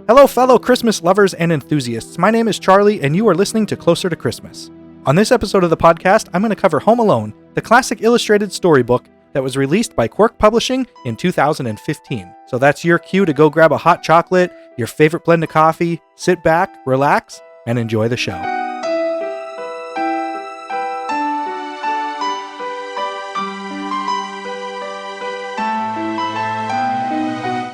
Hello, fellow Christmas lovers and enthusiasts. My name is Charlie, and you are listening to Closer to Christmas. On this episode of the podcast, I'm going to cover Home Alone, the Classic Illustrated Storybook that was released by Quirk Publishing in 2015. So that's your cue to go grab a hot chocolate, your favorite blend of coffee, sit back, relax, and enjoy the show.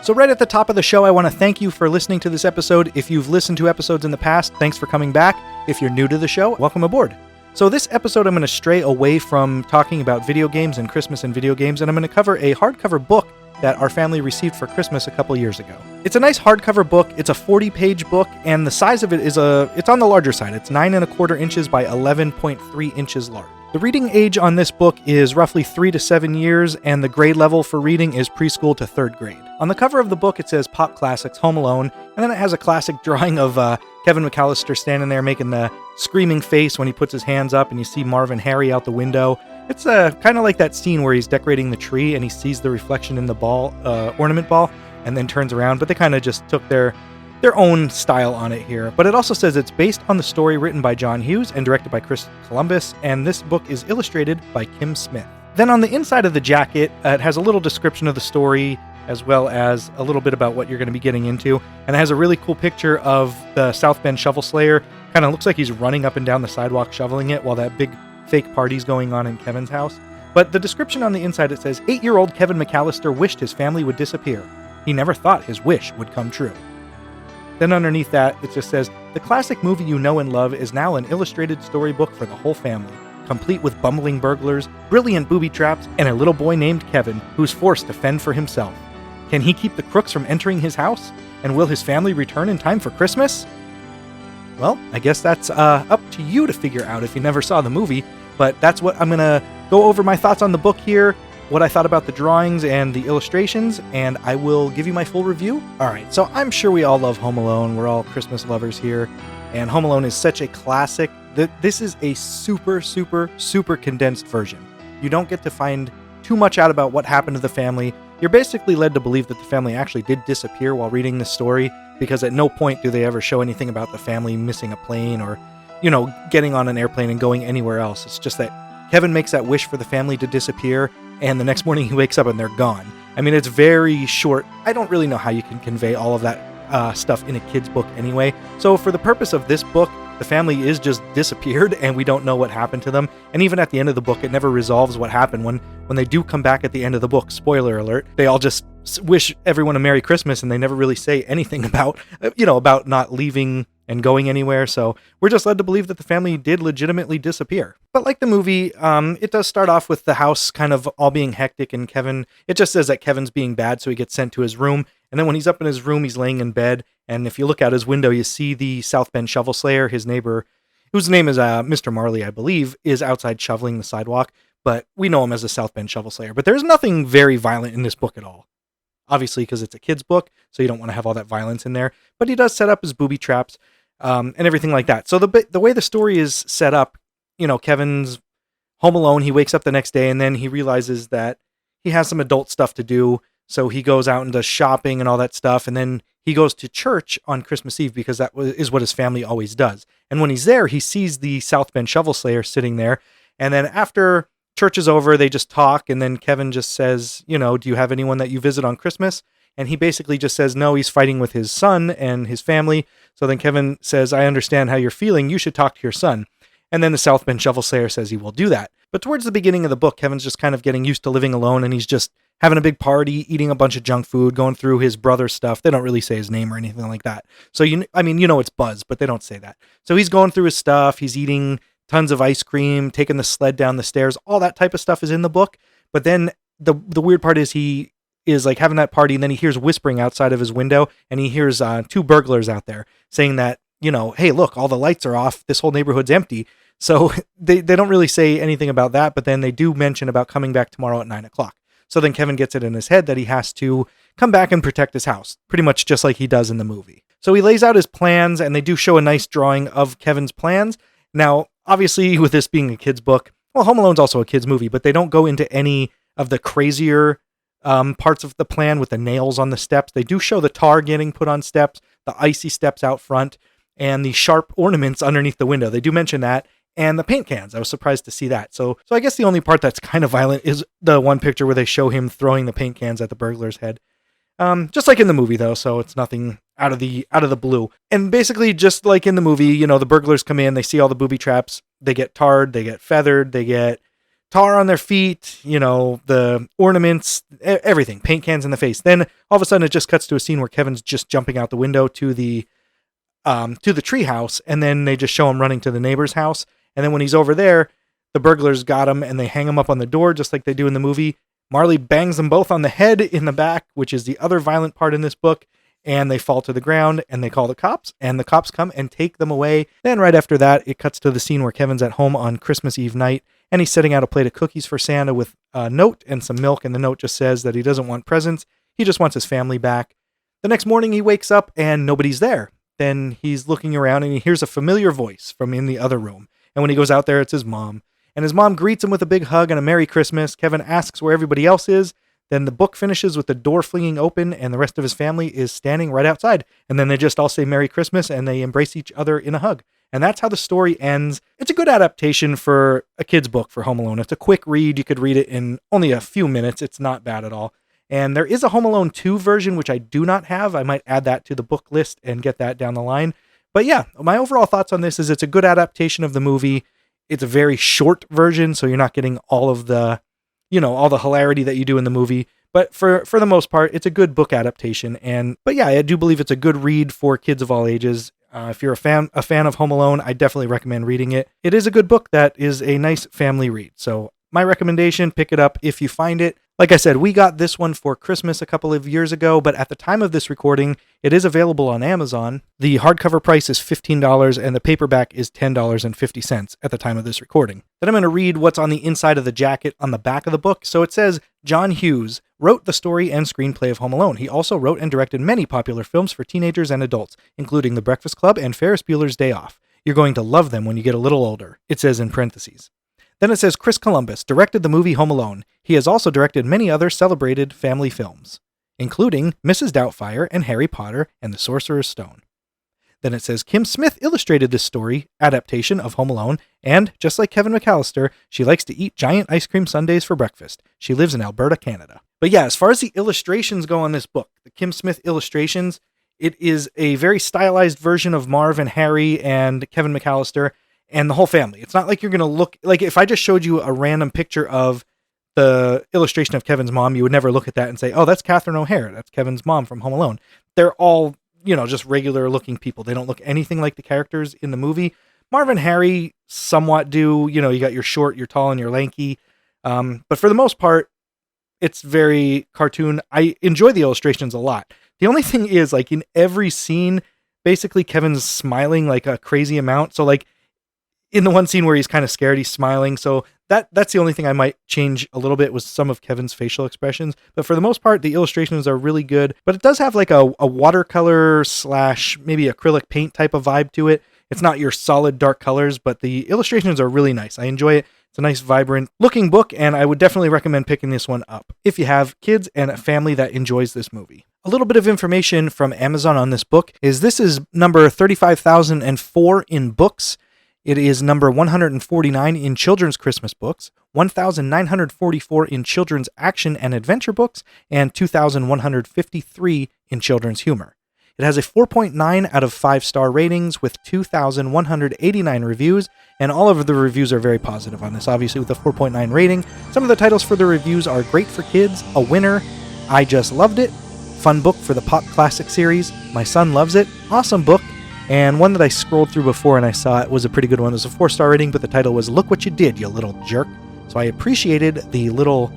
So right at the top of the show, I want to thank you for listening to this episode. If you've listened to episodes in the past, thanks for coming back. If you're new to the show, welcome aboard. So this episode, I'm going to stray away from talking about video games and Christmas and video games, and I'm going to cover a hardcover book that our family received for Christmas a couple years ago. It's a nice hardcover book. It's a 40-page book, and the size of it is it's on the larger side. It's 9¼ inches by 11.3 inches large. The reading age on this book is roughly 3 to 7 years, and the grade level for reading is preschool to 3rd grade. On the cover of the book, it says Pop Classics, Home Alone, and then it has a classic drawing of Kevin McAllister standing there making the screaming face when he puts his hands up, and you see Marvin Harry out the window. It's kind of like that scene where he's decorating the tree, and he sees the reflection in the ornament ball, and then turns around, but they kind of just took their own style on it here. But it also says it's based on the story written by John Hughes and directed by Chris Columbus, and this book is illustrated by Kim Smith. Then on the inside of the jacket, it has a little description of the story, as well as a little bit about what you're going to be getting into, and it has a really cool picture of the South Bend shovel slayer. Kind of looks like he's running up and down the sidewalk shoveling it while that big fake party's going on in Kevin's house. But the description on the inside, it says, 8-year-old Kevin McAllister wished his family would disappear. He never thought his wish would come true. Then underneath that, it just says, the classic movie you know and love is now an illustrated storybook for the whole family, complete with bumbling burglars, brilliant booby traps, and a little boy named Kevin who's forced to fend for himself. Can he keep the crooks from entering his house? And will his family return in time for Christmas? Well, I guess that's up to you to figure out if you never saw the movie, but that's what I'm going to go over my thoughts on the book here, what I thought about the drawings and the illustrations, and I will give you my full review. All right, so I'm sure we all love Home Alone. We're all Christmas lovers here, and Home Alone is such a classic that this is a super, super, super condensed version. You don't get to find too much out about what happened to the family. You're basically led to believe that the family actually did disappear while reading this story, because at no point do they ever show anything about the family missing a plane or, getting on an airplane and going anywhere else. It's just that Kevin makes that wish for the family to disappear, and the next morning he wakes up and they're gone. I mean, it's very short. I don't really know how you can convey all of that stuff in a kid's book anyway. So for the purpose of this book, the family is just disappeared, and we don't know what happened to them. And even at the end of the book, it never resolves what happened. When they do come back at the end of the book, spoiler alert, they all just wish everyone a Merry Christmas, and they never really say anything about not leaving and going anywhere. So we're just led to believe that the family did legitimately disappear. But like the movie, it does start off with the house kind of all being hectic, and Kevin, it just says that Kevin's being bad, so he gets sent to his room. And then when he's up in his room, he's laying in bed, and if you look out his window, you see the South Bend shovel slayer, his neighbor, whose name is Mr. Marley, I believe, is outside shoveling the sidewalk, but we know him as the South Bend shovel slayer. But there's nothing very violent in this book at all. Obviously, because it's a kid's book, so you don't want to have all that violence in there. But he does set up his booby traps and everything like that. So the way the story is set up, Kevin's home alone. He wakes up the next day, and then he realizes that he has some adult stuff to do. So he goes out and does shopping and all that stuff, and then he goes to church on Christmas Eve because that is what his family always does. And when he's there, he sees the South Bend shovel slayer sitting there, and then after church is over, they just talk, and then Kevin just says, do you have anyone that you visit on Christmas? And he basically just says, no, he's fighting with his son and his family. So then Kevin says, I understand how you're feeling. You should talk to your son. And then the South Bend shovel slayer says he will do that. But towards the beginning of the book, Kevin's just kind of getting used to living alone, and he's just having a big party, eating a bunch of junk food, going through his brother's stuff. They don't really say his name or anything like that. So, it's Buzz, but they don't say that. So he's going through his stuff. He's eating tons of ice cream, taking the sled down the stairs. All that type of stuff is in the book. But then the weird part is he is like having that party, and then he hears whispering outside of his window, and he hears 2 burglars out there saying that, hey, look, all the lights are off. This whole neighborhood's empty. So they don't really say anything about that, but then they do mention about coming back tomorrow at 9:00. So then Kevin gets it in his head that he has to come back and protect his house, pretty much just like he does in the movie. So he lays out his plans, and they do show a nice drawing of Kevin's plans. Now, obviously, with this being a kid's book, well, Home Alone's also a kid's movie, but they don't go into any of the crazier parts of the plan with the nails on the steps. They do show the tar getting put on steps, the icy steps out front, and the sharp ornaments underneath the window. They do mention that. And the paint cans. I was surprised to see that. So I guess the only part that's kind of violent is the one picture where they show him throwing the paint cans at the burglar's head. Just like in the movie though, so it's nothing out of the blue. And basically just like in the movie, the burglars come in, they see all the booby traps, they get tarred, they get feathered, they get tar on their feet, the ornaments, everything, paint cans in the face. Then all of a sudden it just cuts to a scene where Kevin's just jumping out the window to the tree house, and then they just show him running to the neighbor's house. And then when he's over there, the burglars got him and they hang him up on the door just like they do in the movie. Marley bangs them both on the head in the back, which is the other violent part in this book, and they fall to the ground and they call the cops, and the cops come and take them away. Then right after that, it cuts to the scene where Kevin's at home on Christmas Eve night, and he's setting out a plate of cookies for Santa with a note and some milk, and the note just says that he doesn't want presents, he just wants his family back. The next morning he wakes up and nobody's there. Then he's looking around and he hears a familiar voice from in the other room. And when he goes out there, it's his mom. And his mom greets him with a big hug and a Merry Christmas. Kevin asks where everybody else is. Then the book finishes with the door flinging open and the rest of his family is standing right outside. And then they just all say Merry Christmas and they embrace each other in a hug. And that's how the story ends. It's a good adaptation for a kid's book for Home Alone. It's a quick read. You could read it in only a few minutes. It's not bad at all. And there is a Home Alone 2 version, which I do not have. I might add that to the book list and get that down the line. But yeah, my overall thoughts on this is it's a good adaptation of the movie. It's a very short version, so you're not getting all of the, all the hilarity that you do in the movie. But for the most part, it's a good book adaptation. But yeah, I do believe it's a good read for kids of all ages. If you're a fan of Home Alone, I definitely recommend reading it. It is a good book that is a nice family read. So my recommendation, pick it up if you find it. Like I said, we got this one for Christmas a couple of years ago, but at the time of this recording, it is available on Amazon. The hardcover price is $15 and the paperback is $10.50 at the time of this recording. Then I'm going to read what's on the inside of the jacket on the back of the book. So it says, John Hughes wrote the story and screenplay of Home Alone. He also wrote and directed many popular films for teenagers and adults, including The Breakfast Club and Ferris Bueller's Day Off. You're going to love them when you get a little older, it says in parentheses. Then it says Chris Columbus directed the movie Home Alone. He has also directed many other celebrated family films, including Mrs. Doubtfire and Harry Potter and the Sorcerer's Stone. Then it says Kim Smith illustrated this story adaptation of Home Alone, and just like Kevin McAllister, she likes to eat giant ice cream sundaes for breakfast. She lives in Alberta, Canada. But yeah, as far as the illustrations go on this book, the Kim Smith illustrations, it is a very stylized version of Marv and Harry and Kevin McAllister and the whole family. It's not like you're going to look, like if I just showed you a random picture of the illustration of Kevin's mom, you would never look at that and say, oh, that's Catherine O'Hare. That's Kevin's mom from Home Alone. They're all, just regular looking people. They don't look anything like the characters in the movie. Marv and Harry somewhat do, you got your short, your tall, and your lanky. But for the most part, it's very cartoon. I enjoy the illustrations a lot. The only thing is, like, in every scene, basically Kevin's smiling like a crazy amount. So like, in the one scene where he's kind of scared, he's smiling. So that's the only thing I might change a little bit was some of Kevin's facial expressions. But for the most part, the illustrations are really good. But it does have like a watercolor / maybe acrylic paint type of vibe to it. It's not your solid dark colors, but the illustrations are really nice. I enjoy it. It's a nice, vibrant looking book, and I would definitely recommend picking this one up if you have kids and a family that enjoys this movie. A little bit of information from Amazon on this book is this is number 35,004 in books. It is number 149 in children's Christmas books, 1,944 in children's action and adventure books, and 2,153 in children's humor. It has a 4.9 out of 5-star ratings with 2,189 reviews, and all of the reviews are very positive on this, obviously with a 4.9 rating. Some of the titles for the reviews are Great for Kids, A Winner, I Just Loved It, Fun Book for the Pop Classic series, My Son Loves It, Awesome Book, and one that I scrolled through before and I saw it was a pretty good one. It was a 4-star rating, but the title was Look What You Did, You Little Jerk. So I appreciated the little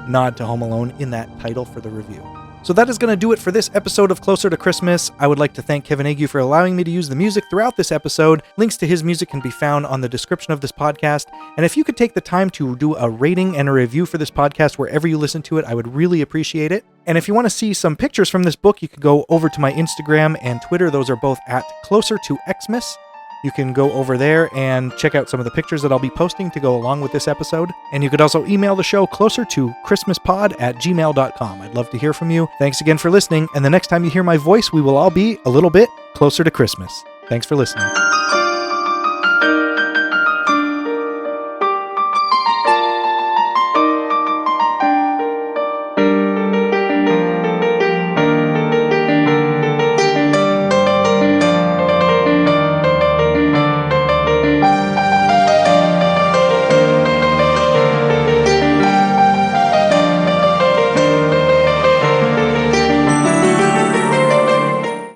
nod to Home Alone in that title for the review. So that is going to do it for this episode of Closer to Christmas. I would like to thank Kevin Ague for allowing me to use the music throughout this episode. Links to his music can be found on the description of this podcast. And if you could take the time to do a rating and a review for this podcast wherever you listen to it, I would really appreciate it. And if you want to see some pictures from this book, you can go over to my Instagram and Twitter. Those are both at Closer to Xmas. You can go over there and check out some of the pictures that I'll be posting to go along with this episode. And you could also email the show closer to christmaspod@gmail.com. I'd love to hear from you. Thanks again for listening. And the next time you hear my voice, we will all be a little bit closer to Christmas. Thanks for listening.